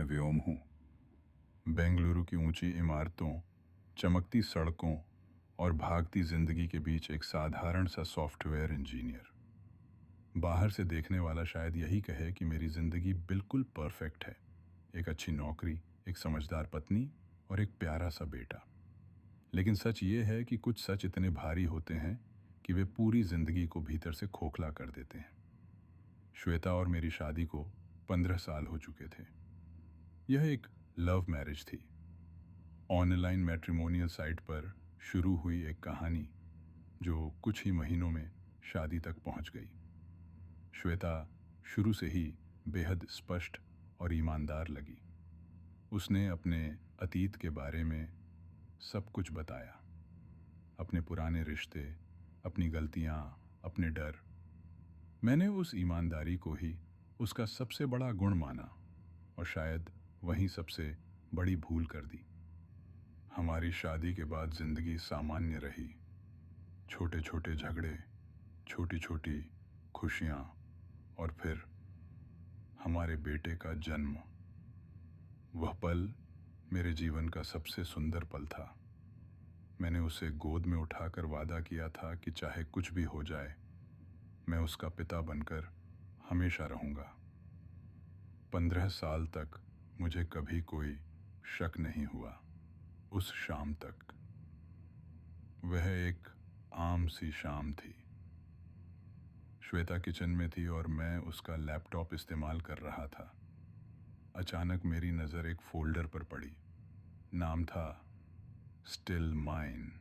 व्योम हूँ। बेंगलुरु की ऊंची इमारतों, चमकती सड़कों और भागती जिंदगी के बीच एक साधारण सा सॉफ्टवेयर इंजीनियर। बाहर से देखने वाला शायद यही कहे कि मेरी जिंदगी बिल्कुल परफेक्ट है। एक अच्छी नौकरी, एक समझदार पत्नी और एक प्यारा सा बेटा। लेकिन सच ये है कि कुछ सच इतने भारी होते हैं कि वे पूरी जिंदगी को भीतर से खोखला कर देते हैं। श्वेता और मेरी शादी को 15 साल हो चुके थे। यह एक लव मैरिज थी। ऑनलाइन मैट्रिमोनियल साइट पर शुरू हुई एक कहानी जो कुछ ही महीनों में शादी तक पहुंच गई। श्वेता शुरू से ही बेहद स्पष्ट और ईमानदार लगी। उसने अपने अतीत के बारे में सब कुछ बताया, अपने पुराने रिश्ते, अपनी गलतियां, अपने डर। मैंने उस ईमानदारी को ही उसका सबसे बड़ा गुण माना और शायद वहीं सबसे बड़ी भूल कर दी। हमारी शादी के बाद जिंदगी सामान्य रही। छोटे छोटे झगड़े, छोटी छोटी खुशियां और फिर हमारे बेटे का जन्म। वह पल मेरे जीवन का सबसे सुंदर पल था। मैंने उसे गोद में उठाकर वादा किया था कि चाहे कुछ भी हो जाए, मैं उसका पिता बनकर हमेशा रहूंगा। 15 साल तक मुझे कभी कोई शक नहीं हुआ। उस शाम तक वह एक आम सी शाम थी। श्वेता किचन में थी और मैं उसका लैपटॉप इस्तेमाल कर रहा था। अचानक मेरी नज़र एक फोल्डर पर पड़ी। नाम था स्टिल माइन।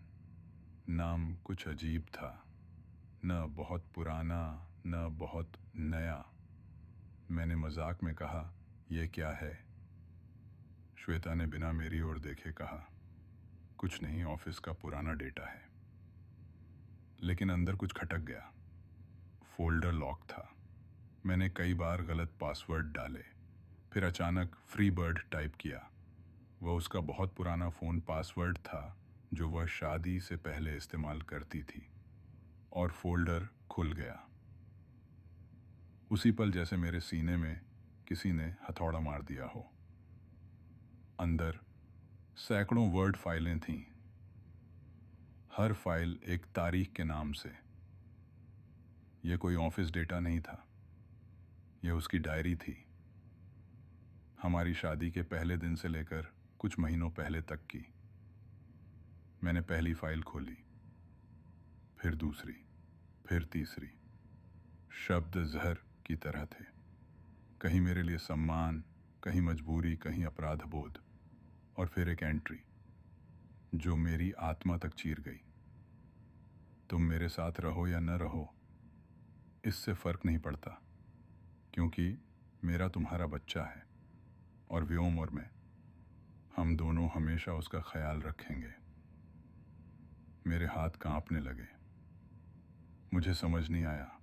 नाम कुछ अजीब था, न बहुत पुराना न बहुत नया। मैंने मजाक में कहा, यह क्या है? श्वेता ने बिना मेरी ओर देखे कहा, कुछ नहीं, ऑफिस का पुराना डेटा है। लेकिन अंदर कुछ खटक गया। फोल्डर लॉक था। मैंने कई बार गलत पासवर्ड डाले, फिर अचानक फ्री बर्ड टाइप किया। वह उसका बहुत पुराना फ़ोन पासवर्ड था जो वह शादी से पहले इस्तेमाल करती थी। और फोल्डर खुल गया। उसी पल जैसे मेरे सीने में किसी ने हथौड़ा मार दिया हो। अंदर सैकड़ों वर्ड फाइलें थीं, हर फाइल एक तारीख के नाम से। यह कोई ऑफिस डेटा नहीं था, यह उसकी डायरी थी। हमारी शादी के पहले दिन से लेकर कुछ महीनों पहले तक की। मैंने पहली फाइल खोली, फिर दूसरी, फिर तीसरी। शब्द जहर की तरह थे। कहीं मेरे लिए सम्मान, कहीं मजबूरी, कहीं अपराध बोध। और फिर एक एंट्री जो मेरी आत्मा तक चीर गई। तुम मेरे साथ रहो या न रहो, इससे फर्क नहीं पड़ता, क्योंकि मेरा तुम्हारा बच्चा है और व्योम और मैं, हम दोनों हमेशा उसका ख्याल रखेंगे। मेरे हाथ कांपने लगे। मुझे समझ नहीं आया,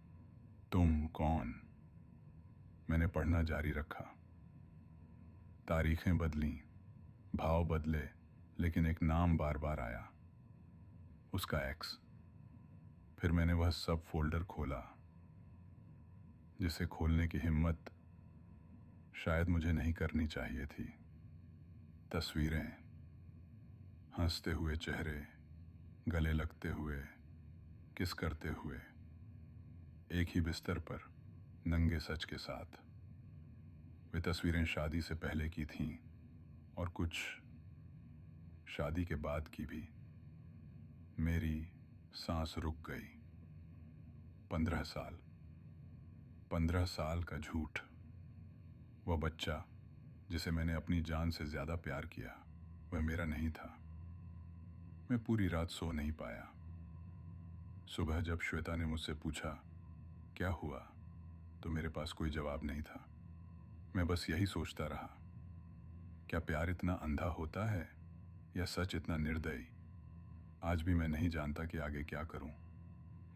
तुम कौन? मैंने पढ़ना जारी रखा। तारीखें बदलीं, भाव बदले, लेकिन एक नाम बार बार आया, उसका एक्स। फिर मैंने वह सब फोल्डर खोला जिसे खोलने की हिम्मत शायद मुझे नहीं करनी चाहिए थी। तस्वीरें, हंसते हुए चेहरे, गले लगते हुए, किस करते हुए, एक ही बिस्तर पर नंगे सच के साथ। वे तस्वीरें शादी से पहले की थीं और कुछ शादी के बाद की भी। मेरी सांस रुक गई। 15 साल, 15 साल का झूठ। वह बच्चा जिसे मैंने अपनी जान से ज्यादा प्यार किया, वह मेरा नहीं था। मैं पूरी रात सो नहीं पाया। सुबह जब श्वेता ने मुझसे पूछा क्या हुआ, तो मेरे पास कोई जवाब नहीं था। मैं बस यही सोचता रहा, क्या प्यार इतना अंधा होता है या सच इतना निर्दयी? आज भी मैं नहीं जानता कि आगे क्या करूं।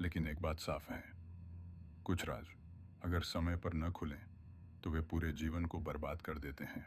लेकिन एक बात साफ है, कुछ राज अगर समय पर न खुलें तो वे पूरे जीवन को बर्बाद कर देते हैं।